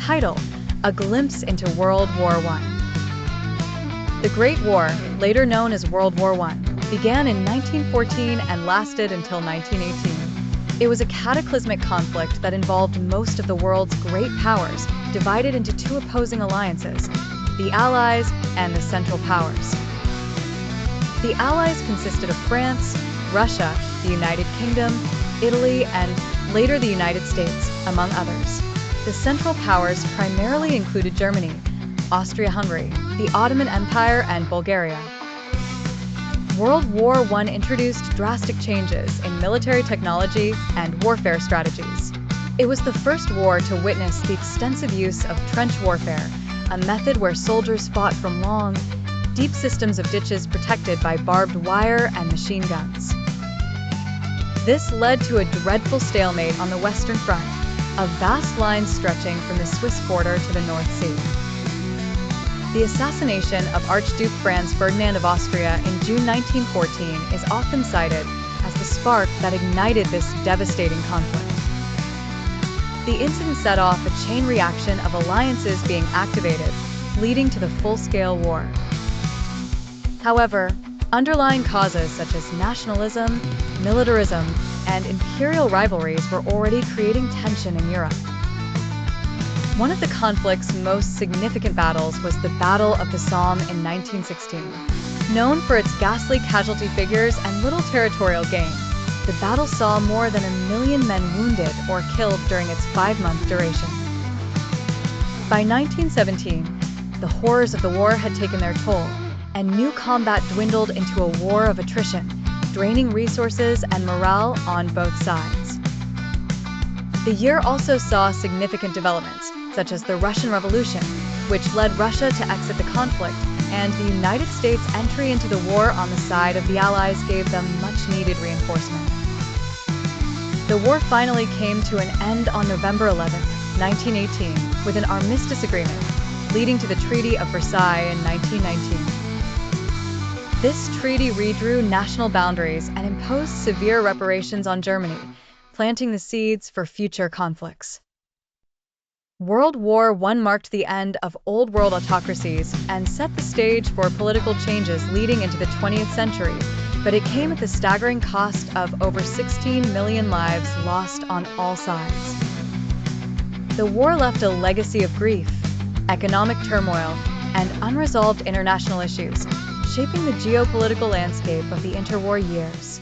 Title: A Glimpse into World War I. The Great War, later known as World War I, began in 1914 and lasted until 1918. It was a cataclysmic conflict that involved most of the world's great powers, divided into two opposing alliances, the Allies and the Central Powers. The Allies consisted of France, Russia, the United Kingdom, Italy, and later the United States, among others. The Central Powers primarily included Germany, Austria-Hungary, the Ottoman Empire, and Bulgaria. World War I introduced drastic changes in military technology and warfare strategies. It was the first war to witness the extensive use of trench warfare, a method where soldiers fought from long, deep systems of ditches protected by barbed wire and machine guns. This led to a dreadful stalemate on the Western Front, a vast line stretching from the Swiss border to the North Sea. The assassination of Archduke Franz Ferdinand of Austria in June 1914 is often cited as the spark that ignited this devastating conflict. The incident set off a chain reaction of alliances being activated, leading to the full-scale war. However, underlying causes such as nationalism, militarism, and imperial rivalries were already creating tension in Europe. One of the conflict's most significant battles was the Battle of the Somme in 1916. Known for its ghastly casualty figures and little territorial gain, the battle saw more than 1 million men wounded or killed during its 5-month duration. By 1917, the horrors of the war had taken their toll, and new combat dwindled into a war of attrition, draining resources and morale on both sides. The year also saw significant developments, such as the Russian Revolution, which led Russia to exit the conflict, and the United States' entry into the war on the side of the Allies gave them much-needed reinforcement. The war finally came to an end on November 11, 1918, with an armistice agreement, leading to the Treaty of Versailles in 1919. This treaty redrew national boundaries and imposed severe reparations on Germany, planting the seeds for future conflicts. World War I marked the end of Old World autocracies and set the stage for political changes leading into the 20th century, but it came at the staggering cost of over 16 million lives lost on all sides. The war left a legacy of grief, economic turmoil, and unresolved international issues, shaping the geopolitical landscape of the interwar years.